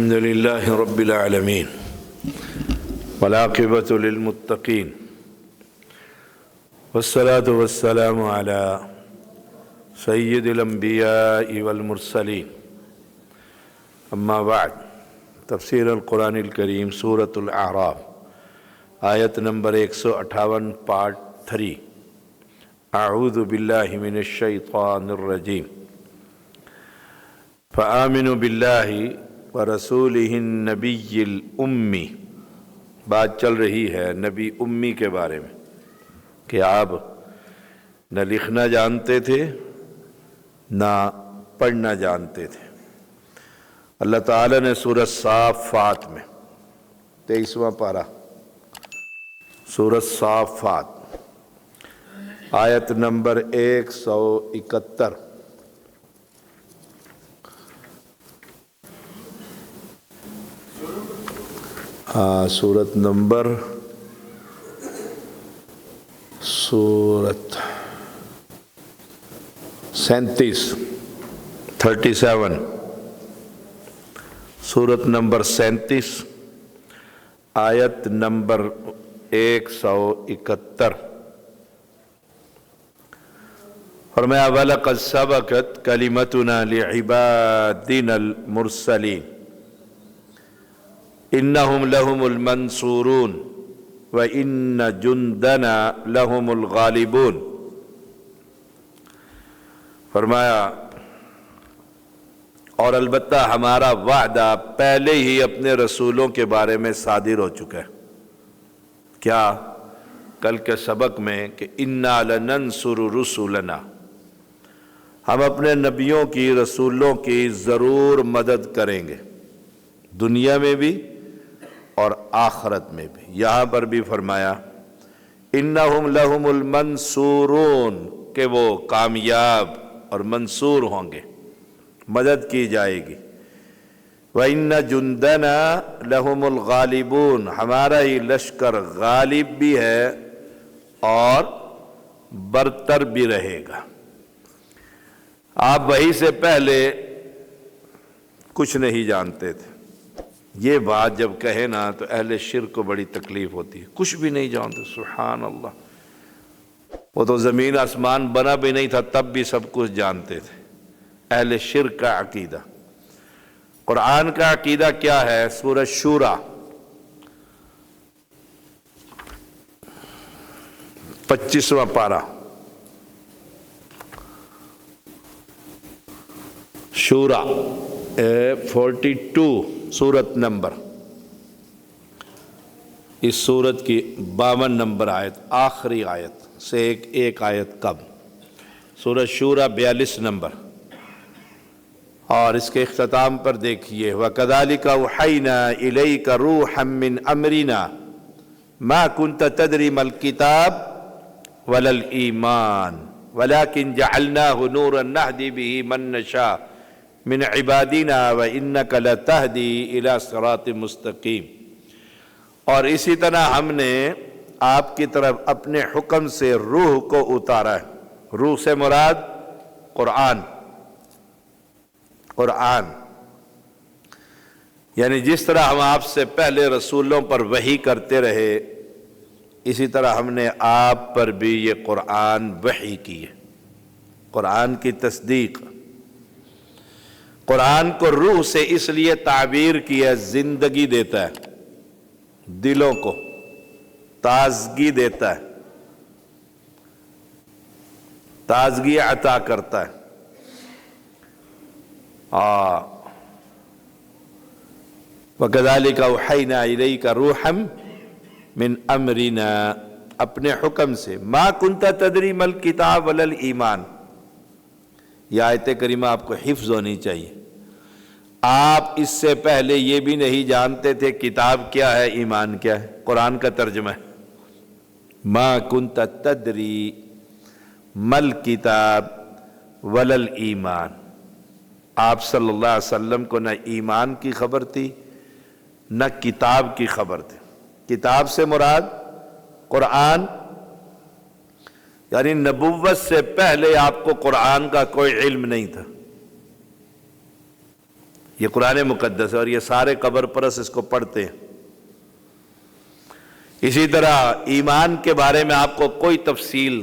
الحمد لله رب العالمين والعاقبة للمتقين والصلاة والسلام على سيد الأنبياء والمرسلين أما بعد تفسیر القرآن الکریم سورۃ الاعراف آیت نمبر 158 پارٹ 3 اعوذ باللہ من الشیطان الرجیم فآمنوا باللہ ورسولہ النبی الأمی. بات چل رہی ہے نبی امی کے بارے میں کہ آپ نہ لکھنا جانتے تھے نہ پڑھنا جانتے تھے. اللہ تعالیٰ نے سورہ صافات میں 23واں پارہ سورہ صافات آیت نمبر 171 سورت نمبر 37 سورت نمبر 37 آیت نمبر 171 فرمایا وَلَقَدْ سَبَقَتْ كَلِمَتُنَا لِعِبَادِنَا الْمُرْسَلِينَ إِنَّهُمْ لَهُمُ الْمَنْصُورُونَ وَإِنَّ جُنْدَنَا لَهُمُ الْغَالِبُونَ. فرمایا اور البتہ ہمارا وعدہ پہلے ہی اپنے رسولوں کے بارے میں صادر ہو چکا ہے. کیا؟ کل کے سبق میں کہ اِنَّا لَنَنْصُرُ رُسُلَنَا، ہم اپنے نبیوں کی رسولوں کی ضرور مدد کریں گے، دنیا میں بھی اور آخرت میں بھی. یہاں پر بھی فرمایا اِنَّهُمْ لَهُمُ الْمَنْصُورُونَ کہ وہ کامیاب اور منصور ہوں گے، مدد کی جائے گی. وَإِنَّ جُنْدَنَا لَهُمُ الْغَالِبُونَ، ہمارا ہی لشکر غالب بھی ہے اور برتر بھی رہے گا. آپ وحی سے پہلے کچھ نہیں جانتے تھے. یہ بات جب کہے نا تو اہل شرک کو بڑی تکلیف ہوتی ہے. کچھ بھی نہیں جانتے، سبحان اللہ. وہ تو زمین آسمان بنا بھی نہیں تھا تب بھی سب کچھ جانتے تھے. اہل شرک کا عقیدہ. قرآن کا عقیدہ کیا ہے؟ سورہ شورا 25واں پارہ شورا 42 سورت نمبر، اس سورت کی 52 نمبر آیت، آخری آیت سے ایک آیت کم. سورہ شورا 42 نمبر. اور اس کے اختتام پر دیکھیے وَكَذَلِكَ أَوْحَيْنَا إِلَيْكَ رُوحًا مِّنْ أَمْرِنَا مَا كُنْتَ تَدْرِي مَا الْكِتَابُ وَلَا الْإِيمَانُ وَلَكِنْ جَعَلْنَاهُ نُورًا نَهْدِي بِهِ مَن نَّشَاءُ مِنْ عِبَادِنَا وَإِنَّكَ لَتَهْدِي إِلَى صِرَاطٍ مُسْتَقِيمٍ. اور اسی طرح ہم نے آپ کی طرف اپنے حکم سے روح کو اتارا ہے. روح سے مراد قرآن. یعنی جس طرح ہم آپ سے پہلے رسولوں پر وحی کرتے رہے، اسی طرح ہم نے آپ پر بھی یہ قرآن وحی کی ہے. قرآن کی تصدیق. قرآن کو روح سے اس لیے تعبیر کیا، زندگی دیتا ہے، دلوں کو تازگی دیتا ہے، تازگی عطا کرتا ہے. وَكَذَلِكَ أَوْحَيْنَا إِلَيْكَ رُوحًا مِّنْ أَمْرِنَا، اپنے حکم سے. مَا كُنْتَ تَدْرِي مَا الْكِتَابُ وَلَا الْإِيمَانُ. یہ آیت کریمہ آپ کو حفظ ہونی چاہیے. آپ اس سے پہلے یہ بھی نہیں جانتے تھے کتاب کیا ہے، ایمان کیا ہے. قرآن کا ترجمہ ہے مَا كُنْتَ تَدْرِي مَا الْكِتَابُ وَلَا الْإِيمَانُ. آپ صلی اللہ علیہ وسلم کو نہ ایمان کی خبر تھی نہ کتاب کی خبر تھی. کتاب سے مراد قرآن، یعنی نبوت سے پہلے آپ کو قرآن کا کوئی علم نہیں تھا. یہ قرآن مقدس ہے اور یہ سارے قبر پرست اس کو پڑھتے ہیں۔ اسی طرح ایمان کے بارے میں آپ کو کوئی تفصیل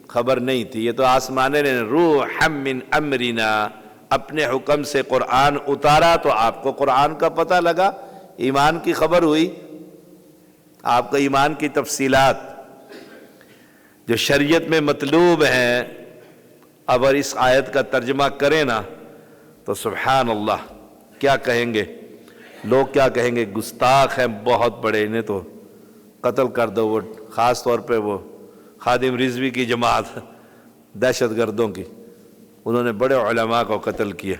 خبر نہیں تھی، یہ تو آسمان نے روحا من امرنا اپنے حکم سے قرآن اتارا تو آپ کو قرآن کا پتہ لگا، ایمان کی خبر ہوئی، آپ کو ایمان کی تفصیلات جو شریعت میں مطلوب ہیں۔ اب اگر اس آیت کا ترجمہ کریں نا تو سبحان اللہ کیا کہیں گے لوگ، کیا کہیں گے، گستاخ ہیں بہت بڑے، انہیں تو قتل کر دو۔ وہ خاص طور پہ وہ خادم رضوی کی جماعت دہشت گردوں کی، انہوں نے بڑے علماء کو قتل کیا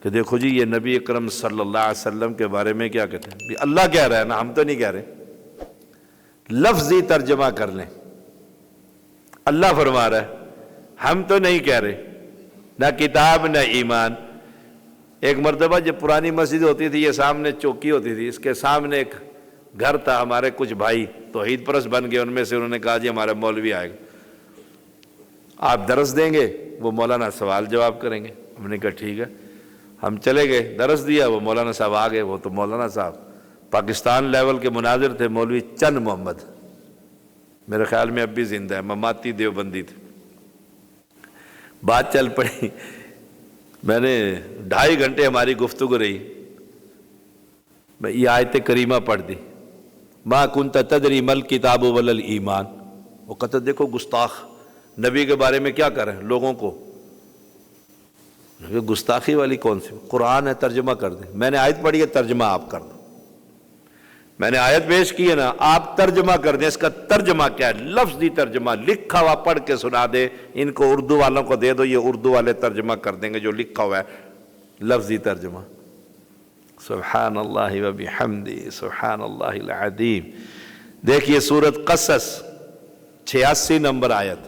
کہ دیکھو جی یہ نبی اکرم صلی اللہ علیہ وسلم کے بارے میں کیا کہتے ہیں۔ اللہ کہہ رہا ہے نا، ہم تو نہیں کہہ رہے، لفظی ترجمہ کر لیں، اللہ فرما رہا ہے، ہم تو نہیں کہہ رہے، نہ کتاب نہ ایمان۔ ایک مرتبہ جب پرانی مسجد ہوتی تھی، یہ سامنے چوکی ہوتی تھی، اس کے سامنے ایک گھر تھا، ہمارے کچھ بھائی توحید پرست بن گئے، ان میں سے انہوں نے کہا جی ہمارا مولوی آئے گا، آپ درس دیں گے، وہ مولانا سوال جواب کریں گے۔ ہم نے کہا ٹھیک ہے، ہم چلے گئے، درس دیا، وہ مولانا صاحب آ گئے۔ وہ تو مولانا صاحب پاکستان لیول کے مناظر تھے، مولوی چند محمد، میرے خیال میں اب بھی زندہ ہے، مماتی دیوبندی تھے۔ بات چل پڑی، میں نے 2.5 گھنٹے ہماری گفتگو رہی، میں یہ آیت کریمہ پڑھ دی، ما کنت تدری مل کتاب ولل ایمان۔ وہ کہتے دیکھو گستاخ نبی کے بارے میں کیا کریں لوگوں کو، گستاخی والی کون سی، قرآن ہے ترجمہ کر دیں۔ میں نے آیت پڑھی ہے، ترجمہ آپ کر دو، میں نے آیت پیش کی ہے نا، آپ ترجمہ کر دیں، اس کا ترجمہ کیا ہے، لفظی ترجمہ لکھا ہوا پڑھ کے سنا دے، ان کو اردو والوں کو دے دو، یہ اردو والے ترجمہ کر دیں گے جو لکھا ہوا ہے لفظی ترجمہ۔ سبحان اللہ و بحمدہ سبحان اللہ العظیم۔ دیکھیے سورۃ قصص 86 نمبر آیت،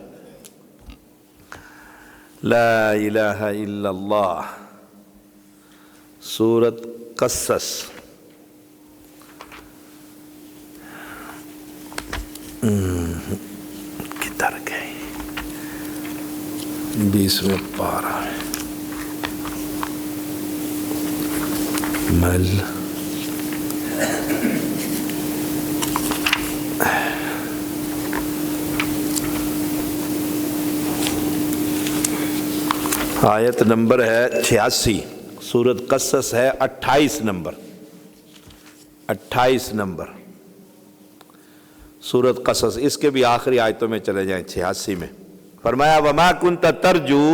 لا الہ الا اللہ، سورۃ قصص کدھر گئی، 20ویں پارہ ہے، مل آیت نمبر ہے 86، سورۃ قصص ہے 28 نمبر، 28 نمبر سورۃ قصص، اس کے بھی آخری آیتوں میں چلے جائیں 86 میں۔ فرمایا وما كنت ترجو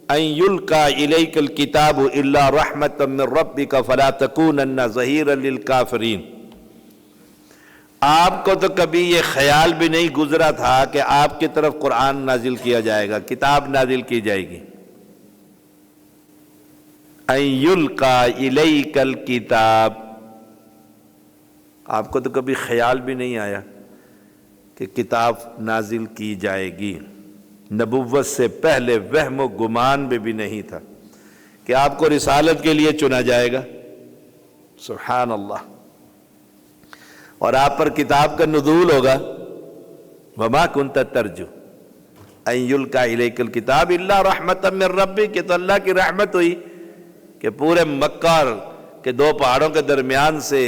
ان يلقى اليك الكتاب الا رحمة من ربك فلا تكونن ظهيرا للكافرين۔ آپ کو تو کبھی یہ خیال بھی نہیں گزرا تھا کہ آپ کی طرف قرآن نازل کیا جائے گا، کتاب نازل کی جائے گی۔ ان يلقى اليك الكتاب، آپ کو تو کبھی خیال بھی نہیں آیا کہ کتاب نازل کی جائے گی، نبوت سے پہلے وہم و گمان بھی نہیں تھا کہ آپ کو رسالت کے لیے چنا جائے گا۔ سبحان اللہ، اور آپ پر کتاب کا نزول ہوگا۔ وما كنت ترجو ان يلقى اليك الكتاب الا رحمة من ربك، کہ تو اللہ کی رحمت ہوئی کہ پورے مکہ کے 2 پہاڑوں کے درمیان سے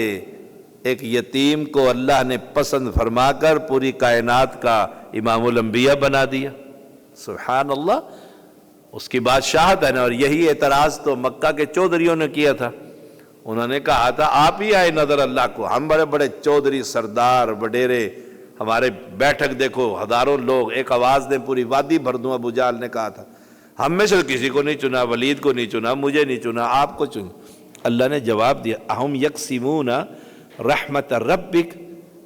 ایک یتیم کو اللہ نے پسند فرما کر پوری کائنات کا امام الانبیاء بنا دیا۔ سبحان اللہ، اس کی بادشاہت ہے نا۔ اور یہی اعتراض تو مکہ کے چودھریوں نے کیا تھا، انہوں نے کہا تھا آپ ہی آئے نظر اللہ کو، ہم بڑے بڑے چودھری سردار وڈیرے، ہمارے بیٹھک دیکھو ہزاروں لوگ، ایک آواز دیں پوری وادی بھر دوں۔ ابو جہل نے کہا تھا ہم میں سے کسی کو نہیں چنا، ولید کو نہیں چنا، مجھے نہیں چنا، آپ کو چنا۔ اللہ نے جواب دیا اہم یقسمون رحمت ربک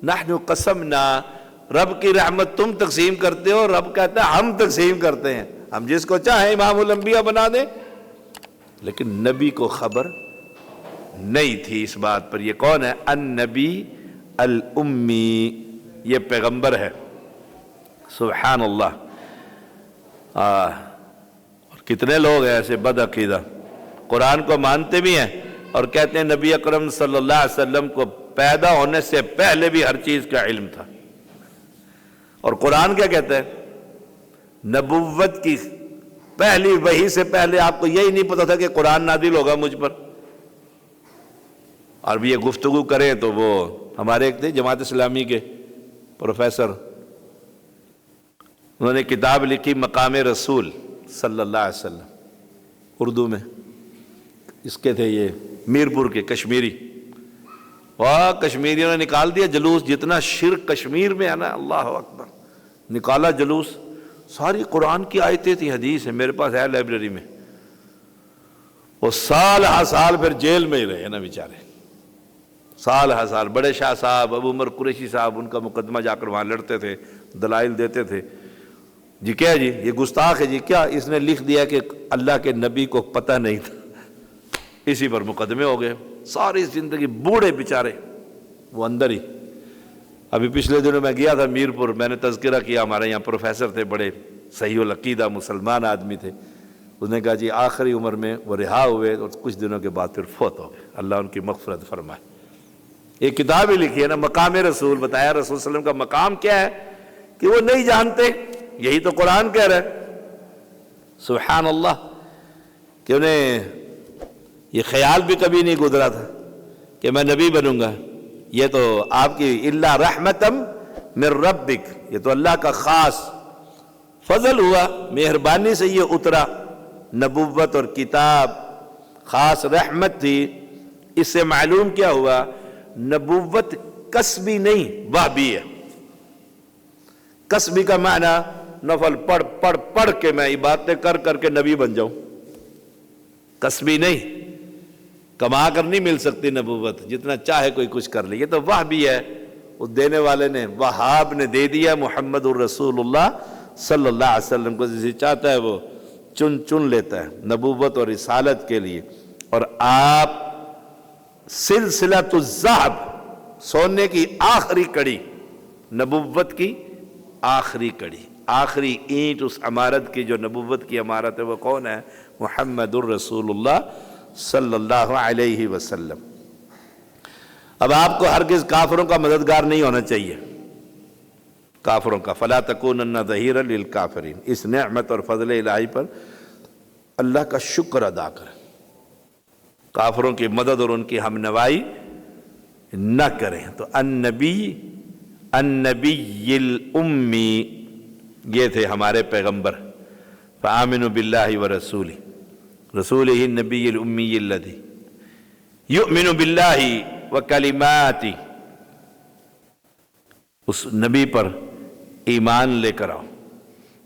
نحن قسمنا، رب کی رحمت تم تقسیم کرتے ہو، رب کہتا ہے ہم تقسیم کرتے ہیں، ہم جس کو چاہیں امام الانبیاء بنا دیں۔ لیکن نبی کو خبر نہیں تھی اس بات پر۔ یہ کون ہے؟ النبی الامی، یہ پیغمبر ہے۔ سبحان اللہ۔ اور کتنے لوگ ہیں ایسے بد عقیدہ، قرآن کو مانتے بھی ہیں اور کہتے ہیں نبی اکرم صلی اللہ علیہ وسلم کو پیدا ہونے سے پہلے بھی ہر چیز کا علم تھا۔ اور قرآن کیا کہتا ہے؟ نبوت کی پہلی وحی سے پہلے آپ کو یہی نہیں پتا تھا کہ قرآن نازل ہوگا مجھ پر، اور بھی یہ گفتگو کریں تو وہ ہمارے ایک تھے جماعت اسلامی کے پروفیسر، انہوں نے کتاب لکھی مقام رسول صلی اللہ علیہ وسلم، اردو میں، اس کے تھے یہ میرپور کے کشمیری، اور کشمیریوں نے نکال دیا جلوس، جتنا شرک کشمیر میں ہے نا، اللہ اکبر، نکالا جلوس، ساری قرآن کی آیتیں تھیں، حدیث ہے، میرے پاس ہے لائبریری میں، وہ سال ہا سال پھر جیل میں ہی رہے نا بیچارے، سال ہا سال۔ بڑے شاہ صاحب، ابو عمر قریشی صاحب، ان کا مقدمہ جا کر وہاں لڑتے تھے، دلائل دیتے تھے، جی کیا جی یہ گستاخ ہے جی، کیا اس نے لکھ دیا کہ اللہ کے نبی کو پتہ نہیں تھا، اسی پر مقدمے ہو گئے، ساری زندگی بوڑھے بیچارے وہ اندر ہی۔ ابھی پچھلے دنوں میں گیا تھا میرپور، میں نے تذکرہ کیا، ہمارے یہاں پروفیسر تھے، بڑے صحیح العقیدہ مسلمان آدمی تھے، اس نے کہا جی آخری عمر میں وہ رہا ہوئے اور کچھ دنوں کے بعد پھر فوت ہو گئے، اللہ ان کی مغفرت فرمائے۔ ایک کتاب ہی لکھی ہے نا مقام رسول، بتایا رسول صلی اللہ علیہ وسلم کا مقام کیا ہے کہ وہ نہیں جانتے، یہی تو قرآن کہہ رہا ہے، سبحان اللہ، کہ انہیں یہ خیال بھی کبھی نہیں گزرا تھا کہ میں نبی بنوں گا، یہ تو آپ کی الا رحمتم من ربک، یہ تو اللہ کا خاص فضل ہوا، مہربانی سے یہ اترا، نبوت اور کتاب خاص رحمت تھی۔ اس سے معلوم کیا ہوا، نبوت کسبی نہیں وہبی ہے۔ کسبی کا معنی نفل پڑھ پڑھ پڑھ کے میں عبادتیں کر کر کے نبی بن جاؤں، کسبی نہیں، کما کر نہیں مل سکتی نبوت، جتنا چاہے کوئی کچھ کر لے، یہ تو وہبی ہے، اس دینے والے نے، وہاب نے دے دیا محمد الرسول اللہ صلی اللہ علیہ وسلم کو، جسے چاہتا ہے وہ چن لیتا ہے نبوت اور رسالت کے لیے۔ اور آپ سلسلۃ الذہب، سونے کی آخری کڑی، نبوت کی آخری کڑی، آخری اینٹ اس عمارت کی جو نبوت کی عمارت ہے، وہ کون ہے؟ محمد الرسول اللہ صلی اللہ علیہ وسلم۔ اب آپ کو ہرگز کافروں کا مددگار نہیں ہونا چاہیے، کافروں کا، فلا تکونن ظہیرا للکافرین۔ اس نعمت اور فضل الہی پر اللہ کا شکر ادا کریں، کافروں کی مدد اور ان کی ہم نوائی نہ کریں۔ تو النبی الامی، یہ تھے ہمارے پیغمبر، فآمنوا باللہ ورسولہ، رسولہ النبی الامی الذی یؤمن باللہ وکلماتہ، اس نبی پر ایمان لے کر آؤ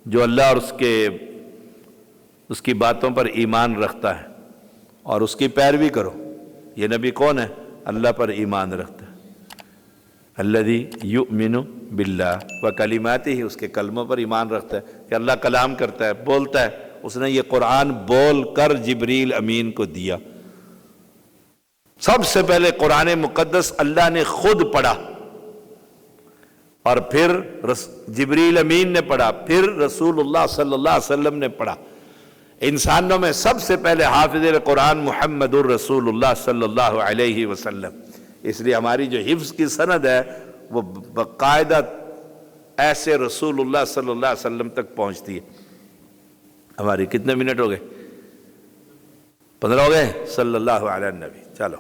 جو اللہ اور اس کی باتوں پر ایمان رکھتا ہے، اور اس کی پیروی کرو۔ یہ نبی کون ہے؟ اللہ پر ایمان رکھتا ہے، الذی یؤمن باللہ وکلماتہ، اس کے کلموں پر ایمان رکھتا ہے کہ اللہ کلام کرتا ہے، بولتا ہے، اس نے یہ قرآن بول کر جبریل امین کو دیا۔ سب سے پہلے قرآن مقدس اللہ نے خود پڑھا، اور پھر جبریل امین نے پڑھا، پھر رسول اللہ صلی اللہ علیہ وسلم نے پڑھا۔ انسانوں میں سب سے پہلے حافظ قرآن محمد الرسول اللہ صلی اللہ علیہ وسلم، اس لیے ہماری جو حفظ کی سند ہے وہ باقاعدہ ایسے رسول اللہ صلی اللہ علیہ وسلم تک پہنچتی ہے۔ ہماری کتنے منٹ ہو گئے؟ 15 ہو گئے؟ صلی اللہ علیہ نبی، چلو۔